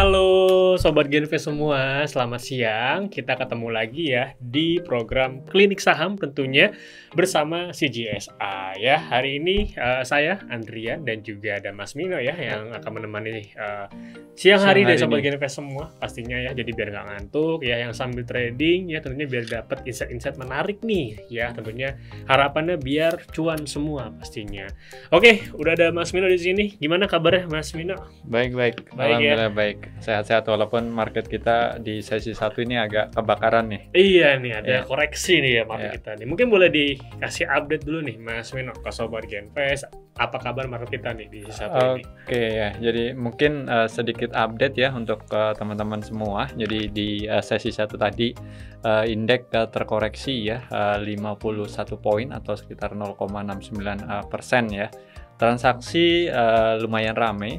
Halo Sobat Genves semua, selamat siang. Kita ketemu lagi ya di program Klinik Saham tentunya bersama CGSA ya. Hari ini saya Andrian dan juga ada Mas Mino ya yang akan menemani siang hari dari Sobat Genves semua pastinya ya. Jadi biar nggak ngantuk ya, yang sambil trading ya tentunya biar dapat insight-insight menarik nih ya. Tentunya harapannya biar cuan semua pastinya. Oke, udah ada Mas Mino di sini. Gimana kabarnya Mas Mino? Baik. Alhamdulillah baik. Sehat-sehat walaupun market kita di sesi 1 ini agak kebakaran nih. Iya nih, ada koreksi nih ya market kita nih. Mungkin boleh dikasih update dulu nih Mas Mino ke Sobat Genves. Apa kabar market kita nih di sesi 1 ini? Oke ya, jadi mungkin sedikit update ya untuk teman-teman semua. Jadi di sesi 1 tadi indeks terkoreksi ya 51 poin atau sekitar 0,69% ya. Transaksi lumayan ramai,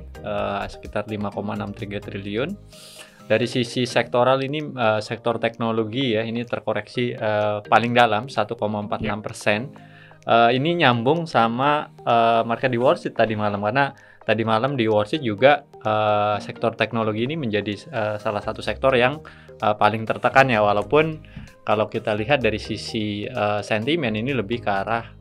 sekitar 5,63 triliun. Dari sisi sektoral ini sektor teknologi ya, ini terkoreksi paling dalam 1,46%. Ini nyambung sama market di Wall Street tadi malam, karena tadi malam di Wall Street juga sektor teknologi ini menjadi salah satu sektor yang paling tertekan ya, walaupun kalau kita lihat dari sisi sentimen ini lebih ke arah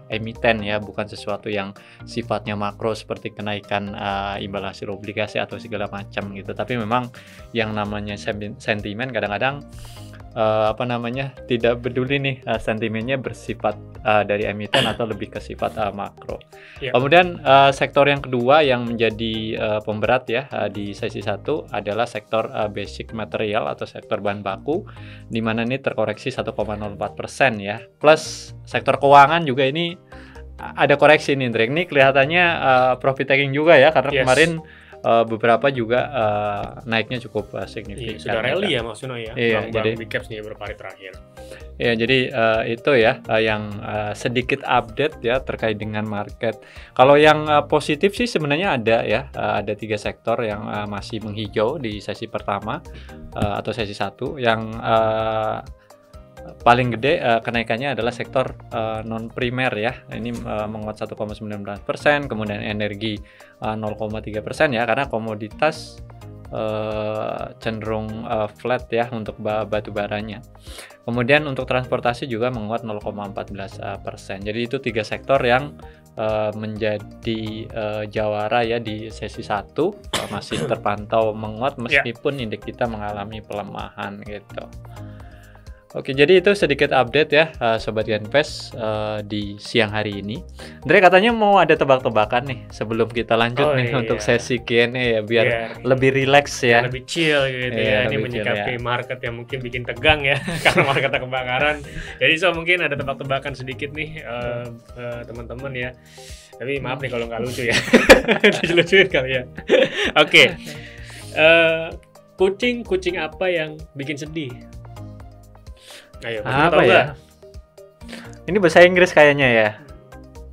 emiten ya, bukan sesuatu yang sifatnya makro seperti kenaikan imbal hasil obligasi atau segala macam gitu. Tapi memang yang namanya sentimen kadang-kadang tidak peduli nih sentimennya bersifat dari emiten atau lebih ke sifat makro. Yep. Kemudian sektor yang kedua yang menjadi pemberat ya di sesi 1 adalah sektor basic material atau sektor bahan baku, di mana ini terkoreksi 1,04% ya. Plus sektor keuangan juga ini ada koreksi nih, Indrek. Ini kelihatannya profit taking juga ya, karena kemarin beberapa juga naiknya cukup signifikan. Iya, sudah rally ya maksudnya ya. Iya, jadi big caps nih beberapa hari terakhir. Ya, jadi itu ya yang sedikit update ya terkait dengan market. Kalau yang positif sih sebenarnya ada ya, ada 3 sektor yang masih menghijau di sesi pertama atau sesi 1. Yang paling gede kenaikannya adalah sektor non primer ya. Ini menguat 1,19%, kemudian energi 0,3% ya, karena komoditas cenderung flat ya untuk batu baranya. Kemudian untuk transportasi juga menguat 0,14%. Jadi itu 3 sektor yang menjadi jawara ya di sesi 1, masih terpantau menguat meskipun indeks kita mengalami pelemahan gitu. Oke, jadi itu sedikit update ya Sobat Genves di siang hari ini. Andre katanya mau ada tebak-tebakan nih sebelum kita lanjut untuk sesi Q&A ya, biar lebih rileks ya. Lebih chill gitu ya. Ini menyikapi market yang mungkin bikin tegang ya karena marketnya kebakaran. Jadi mungkin ada tebak-tebakan sedikit nih teman-teman ya. Tapi maaf nih kalau nggak lucu ya. Lucu-lucuin kali ya. Oke. Kucing apa yang bikin sedih? Ayo, apa ya? Ini bahasa Inggris kayaknya ya.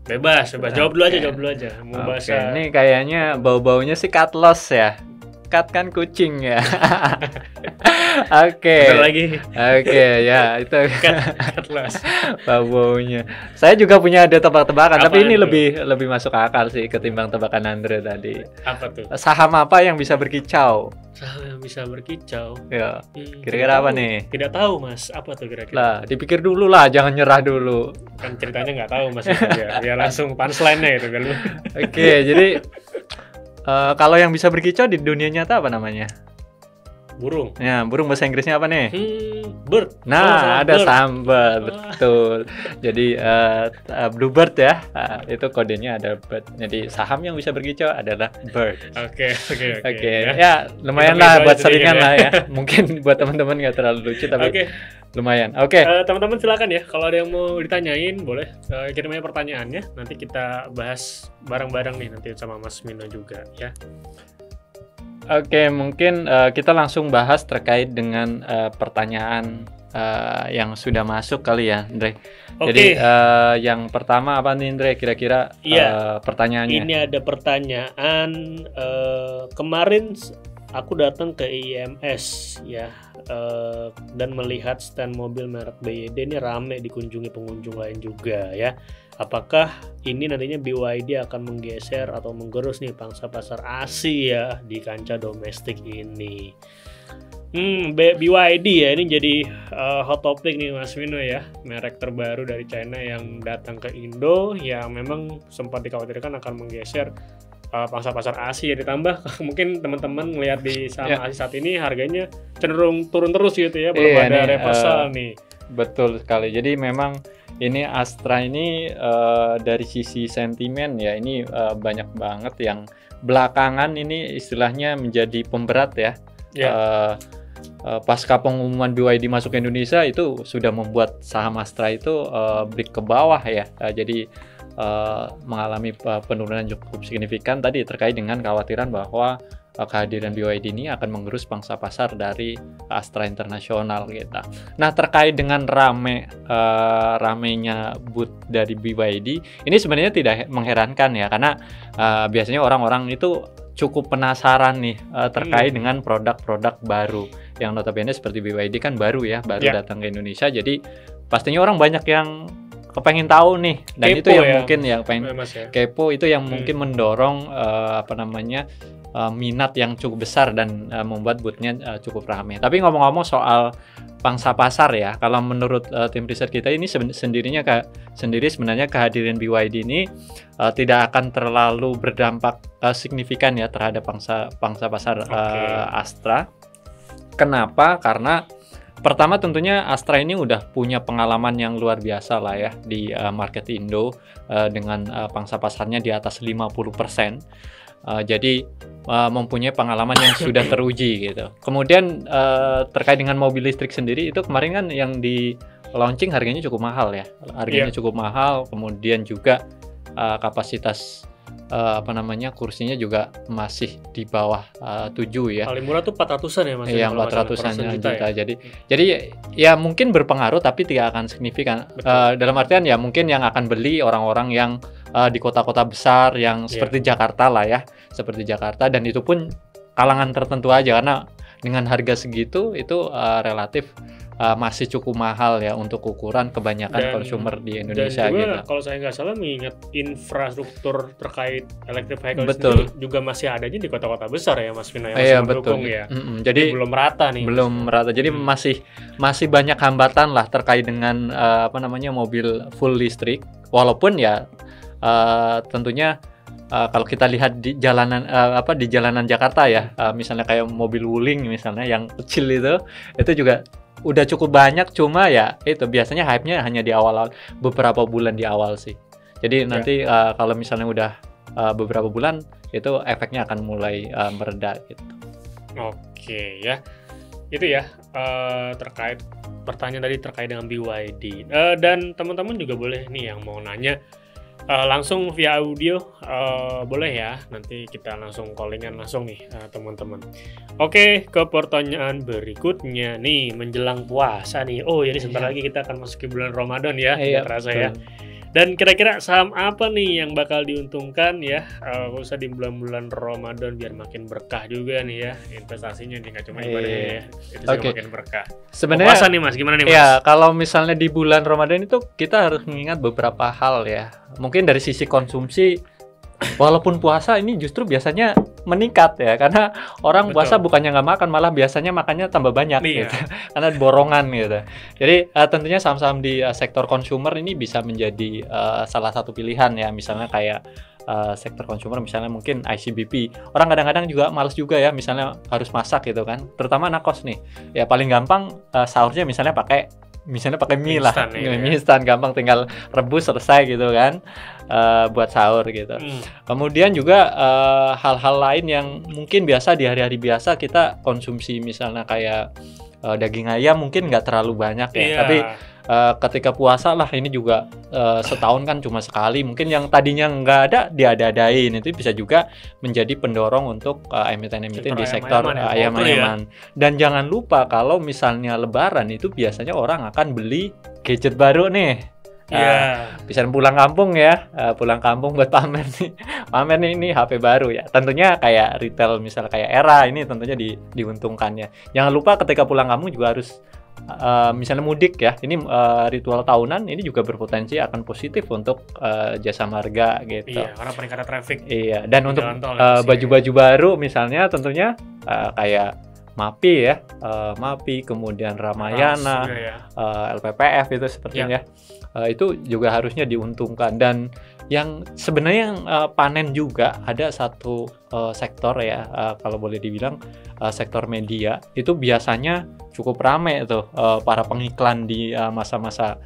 Bebas. Jawab dulu aja. Mau bahasa. Ini kayaknya bau-baunya sih cat loss ya. Cat kan kucing ya. Oke ya, itu cat loss. Bau-baunya. Saya juga punya ada tebak-tebakan, tapi ini lebih masuk akal sih ketimbang tebakan Andre tadi. Apa tuh? Saham apa yang bisa berkicau? Saham yang bisa berkicau. Ya. Kira-kira apa nih? Tidak tahu Mas, apa tuh kira-kira? Lah, dipikir dulu lah, jangan nyerah dulu. Kan ceritanya nggak tahu Mas ya langsung punchline-nya itu kan. Oke, jadi kalau yang bisa berkicau di dunia nyata apa namanya? Burung. Ya, burung bahasa Inggrisnya apa nih? Bird. Nah, ada sambal, betul. Jadi bluebird ya, itu kodenya ada bird. Jadi saham yang bisa berkicau adalah bird. Oke. Ya, lumayan lah buat saringan lah ya. Mungkin buat teman-teman nggak terlalu lucu, tapi lumayan. Oke. Teman-teman silakan ya, kalau ada yang mau ditanyain boleh kirim aja pertanyaannya. Nanti kita bahas bareng-bareng nih nanti sama Mas Mino juga ya. Oke, mungkin kita langsung bahas terkait dengan pertanyaan yang sudah masuk kali ya, Andre. Jadi yang pertama apa nih, Andre? Kira-kira pertanyaannya? Ini ada pertanyaan kemarin aku datang ke IMS ya dan melihat stand mobil merek BYD ini rame dikunjungi pengunjung lain juga ya. apakah ini nantinya BYD akan menggeser atau menggerus nih pangsa pasar Asia di kancah domestik ini. BYD ya, ini jadi hot topic nih Mas Vino ya, merek terbaru dari China yang datang ke Indo yang memang sempat dikhawatirkan akan menggeser pangsa pasar Asia. Ditambah mungkin teman-teman melihat di saham Asia saat ini harganya cenderung turun terus gitu ya, belum ada reversal nih. Betul sekali. Jadi memang ini Astra ini dari sisi sentimen ya, ini banyak banget yang belakangan ini istilahnya menjadi pemberat ya. Pasca pengumuman BYD masuk ke Indonesia itu sudah membuat saham Astra itu break ke bawah ya. Jadi mengalami penurunan cukup signifikan tadi terkait dengan kekhawatiran bahwa kehadiran BYD ini akan menggerus pangsa pasar dari Astra Internasional gitu. Nah, terkait dengan ramenya booth dari BYD ini sebenarnya tidak mengherankan ya, karena biasanya orang-orang itu cukup penasaran nih terkait dengan produk-produk baru yang notabene seperti BYD kan baru datang ke Indonesia, jadi pastinya orang banyak yang kepengen tahu nih, dan kepo itu yang mungkin ya pengen kepo, itu yang mungkin mendorong minat yang cukup besar dan membuat booth-nya cukup ramai. Tapi ngomong-ngomong soal pangsa pasar ya, kalau menurut tim riset kita ini sebenarnya kehadiran BYD ini tidak akan terlalu berdampak signifikan ya terhadap pangsa pasar Astra. Kenapa? Karena pertama tentunya Astra ini udah punya pengalaman yang luar biasa lah ya di market Indo dengan pangsa pasarnya di atas 50%. Jadi mempunyai pengalaman yang sudah teruji gitu. Kemudian terkait dengan mobil listrik sendiri, itu kemarin kan yang di launching harganya cukup mahal ya. Harganya cukup mahal, kemudian juga kapasitas kursinya juga masih di bawah 7 ya. Paling murah tuh 400-an ya Mas. Iya, 400-an juta. Ya. Jadi ya mungkin berpengaruh tapi tidak akan signifikan. Dalam artian ya mungkin yang akan beli orang-orang yang di kota-kota besar yang seperti Jakarta lah ya. Seperti Jakarta, dan itu pun kalangan tertentu aja, karena dengan harga segitu itu relatif masih cukup mahal ya untuk ukuran kebanyakan consumer di Indonesia. Dan juga gitu. Kalau saya nggak salah mengingat infrastruktur terkait electric vehicle sendiri juga masih adanya di kota-kota besar ya Mas Vina, yang masih mendukung ya. Jadi belum rata nih. Belum merata. Jadi masih banyak hambatan lah terkait dengan mobil full listrik. Walaupun ya tentunya kalau kita lihat di jalanan di jalanan Jakarta ya, misalnya kayak mobil Wuling misalnya yang kecil itu juga udah cukup banyak, cuma ya itu biasanya hype-nya hanya di awal, beberapa bulan di awal sih. Jadi nanti kalau misalnya udah beberapa bulan itu efeknya akan mulai mereda gitu. Oke ya. Itu ya terkait pertanyaan tadi terkait dengan BYD. Dan teman-teman juga boleh nih yang mau nanya langsung via audio, boleh ya, nanti kita langsung callingan langsung nih teman-teman. Oke, ke pertanyaan berikutnya nih, menjelang puasa nih. Oh, jadi sebentar lagi kita akan masuk ke bulan Ramadan ya, tidak terasa ya. Dan kira-kira saham apa nih yang bakal diuntungkan ya khususnya di bulan-bulan Ramadan biar makin berkah juga nih ya investasinya nih, nggak cuma ibadahnya ya, itu juga makin berkah. Sebenarnya puasa nih Mas, gimana nih Mas? Ya, kalau misalnya di bulan Ramadan itu kita harus mengingat beberapa hal ya. Mungkin dari sisi konsumsi, walaupun puasa ini justru biasanya meningkat ya, karena orang puasa bukannya nggak makan, malah biasanya makannya tambah banyak gitu, karena borongan gitu. Jadi tentunya saham-saham di sektor consumer ini bisa menjadi salah satu pilihan ya, misalnya kayak sektor consumer, misalnya mungkin ICBP. Orang kadang-kadang juga males juga ya, misalnya harus masak gitu kan, terutama anak kos nih. Ya paling gampang sahurnya misalnya pakai mie lah, mie instan, gampang tinggal rebus selesai gitu kan, buat sahur gitu. Kemudian juga hal-hal lain yang mungkin biasa di hari-hari biasa kita konsumsi, misalnya kayak daging ayam mungkin nggak terlalu banyak ya, tapi ketika puasa lah ini juga setahun kan cuma sekali, mungkin yang tadinya nggak ada diada-adain, itu bisa juga menjadi pendorong untuk emiten-emiten di sektor ayam-ayaman. Dan jangan lupa kalau misalnya Lebaran itu biasanya orang akan beli gadget baru nih. Bisa pulang kampung ya, pulang kampung buat pamer nih ini HP baru ya. Tentunya kayak retail misalnya kayak Era ini tentunya diuntungkannya. Jangan lupa ketika pulang kampung juga harus misalnya mudik ya, ini ritual tahunan ini juga berpotensi akan positif untuk jasa marga gitu. Iya, karena peningkatan traffic. Iya, dan untuk Jalan tol ya pasti. baju-baju baru misalnya tentunya kayak MAPI ya, MAPI, kemudian Ramayana, Juga ya. LPPF itu sepertinya. Itu juga harusnya diuntungkan. Dan yang sebenarnya yang panen juga ada satu sektor ya, kalau boleh dibilang sektor media itu biasanya cukup ramai tuh para pengiklan di masa-masa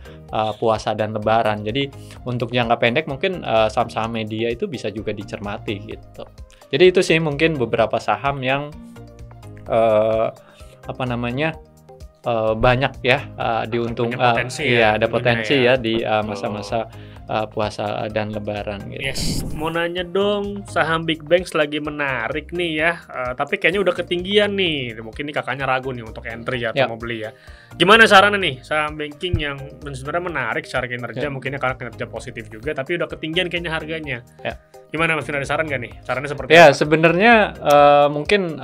puasa dan lebaran. Jadi untuk jangka pendek mungkin saham-saham media itu bisa juga dicermati gitu. Jadi itu sih mungkin beberapa saham yang banyak ya diuntung, punya potensi iya ada tentunya potensi ya. ya di masa-masa puasa dan lebaran gitu. Yes, mau nanya dong, saham Big Banks lagi menarik nih ya, tapi kayaknya udah ketinggian nih. Mungkin nih kakaknya ragu nih untuk entry atau Ya. mau beli ya. Gimana sarannya nih saham banking yang sebenarnya menarik secara kinerja, Ya. mungkinnya karena kinerja positif juga, tapi udah ketinggian kayaknya harganya. Ya. Gimana Mas Vino, ada saran nggak nih? Sarannya seperti Ya apa? sebenarnya mungkin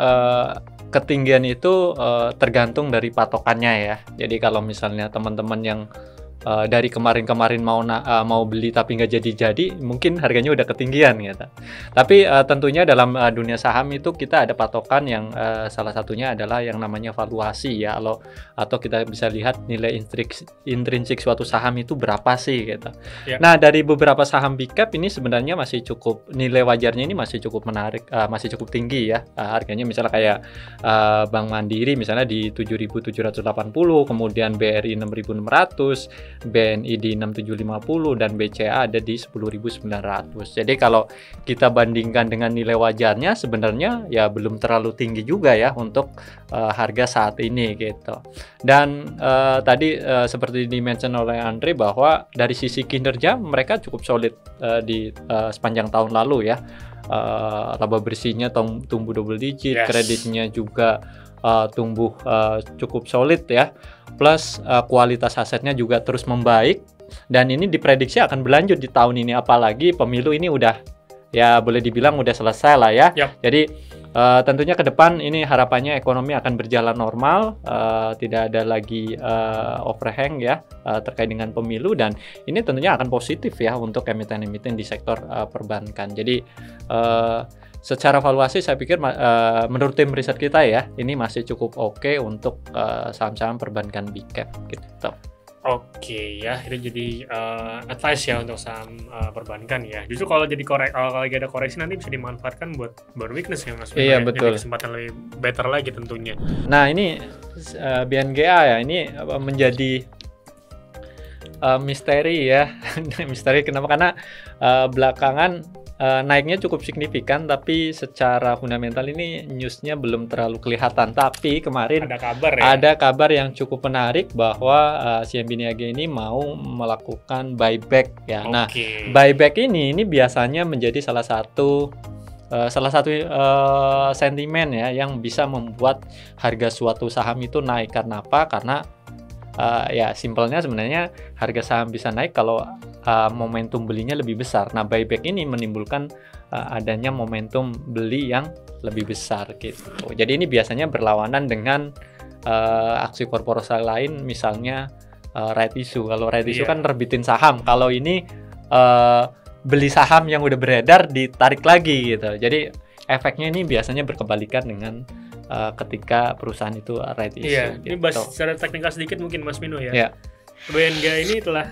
ketinggian itu tergantung dari patokannya ya. Jadi kalau misalnya teman-teman yang dari kemarin-kemarin mau beli tapi nggak jadi-jadi, mungkin harganya udah ketinggian gitu. Tapi tentunya dalam dunia saham itu kita ada patokan yang salah satunya adalah yang namanya valuasi ya, atau kita bisa lihat nilai intrinsik suatu saham itu berapa sih gitu. Ya. Nah dari beberapa saham big cap ini sebenarnya masih cukup, nilai wajarnya ini masih cukup menarik, masih cukup tinggi ya. Harganya misalnya kayak Bank Mandiri misalnya di 7.780, kemudian BRI 6.600, BNI di 6.750, dan BCA ada di 10.900. Jadi kalau kita bandingkan dengan nilai wajarnya sebenarnya ya belum terlalu tinggi juga ya untuk harga saat ini gitu. Dan tadi seperti di-mention oleh Andre bahwa dari sisi kinerja mereka cukup solid di sepanjang tahun lalu ya. Laba bersihnya tumbuh double digit, Yes. kreditnya juga tumbuh cukup solid ya, plus kualitas asetnya juga terus membaik, dan ini diprediksi akan berlanjut di tahun ini, apalagi pemilu ini udah ya boleh dibilang udah selesai lah ya. Yap. Jadi tentunya ke depan ini harapannya ekonomi akan berjalan normal, tidak ada lagi overhang ya terkait dengan pemilu, dan ini tentunya akan positif ya untuk emiten-emiten di sektor perbankan. Jadi secara valuasi saya pikir menurut tim riset kita ya ini masih cukup oke untuk saham-saham perbankan big cap gitu. Oke ya, itu jadi advice ya untuk saham perbankan ya. Justru kalau jadi kalau lagi ada koreksi nanti bisa dimanfaatkan buat weakness ya Mas. Iya, Jadi betul. kesempatan lebih better lagi tentunya. Nah ini BNGA ya, ini menjadi misteri ya. Misteri kenapa? Karena belakangan naiknya cukup signifikan, tapi secara fundamental ini newsnya belum terlalu kelihatan. Tapi kemarin Ada kabar ya. ada kabar yang cukup menarik bahwa CMB Niaga ini mau melakukan buyback ya. Nah, Oke. buyback ini biasanya menjadi salah satu sentimen ya yang bisa membuat harga suatu saham itu naik. Karena apa? Karena ya simpelnya sebenarnya harga saham bisa naik kalau momentum belinya lebih besar. Nah, buyback ini menimbulkan adanya momentum beli yang lebih besar gitu. Jadi ini biasanya berlawanan dengan aksi korporasi lain, misalnya right issue. Kalau right issue Iya. kan terbitin saham. Kalau ini beli saham yang udah beredar ditarik lagi gitu. Jadi efeknya ini biasanya berkebalikan dengan ketika perusahaan itu right issue. Iya, ini gitu. bahas secara teknikal sedikit mungkin Mas Mino ya. Ya. BNGA ini telah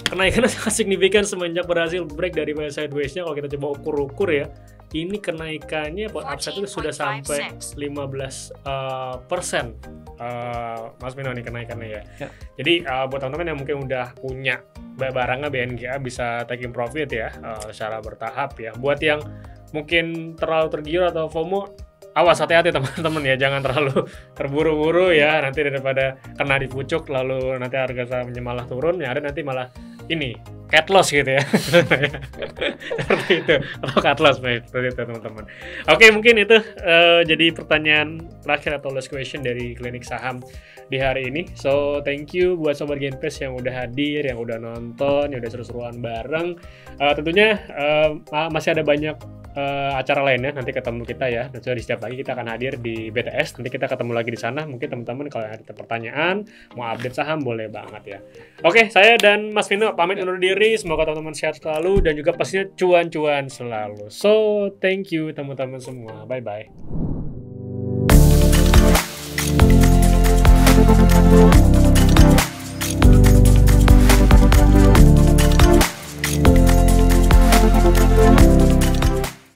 kenaikannya sangat signifikan semenjak berhasil break dari sideways-nya. Kalau kita coba ukur-ukur ya, ini kenaikannya upside itu sudah sampai 15%. Mas Mino nih kenaikannya ya. Ya. Jadi buat teman-teman yang mungkin udah punya barangnya BNGA bisa taking profit ya secara bertahap ya. Buat yang mungkin terlalu tergiur atau FOMO, awas, hati-hati teman-teman ya, jangan terlalu terburu-buru ya, nanti daripada kena di pucuk lalu nanti harga sahamnya malah turun, ya ada nanti malah ini cat loss gitu ya. Seperti itu, atau cat loss seperti itu teman-teman. Oke, mungkin itu jadi pertanyaan terakhir atau last question dari Klinik Saham di hari ini. So thank you buat Sobat Genpes yang udah hadir, yang udah nonton, yang udah seru-seruan bareng. Tentunya masih ada banyak acara lainnya nanti ketemu kita ya. Dan sudah setiap pagi kita akan hadir di BTS. Nanti kita ketemu lagi di sana. Mungkin teman-teman kalau ada pertanyaan, mau update saham boleh banget ya. Oke, saya dan Mas Vino pamit undur diri. Semoga teman-teman sehat selalu dan juga pastinya cuan-cuan selalu. So, thank you teman-teman semua. Bye-bye.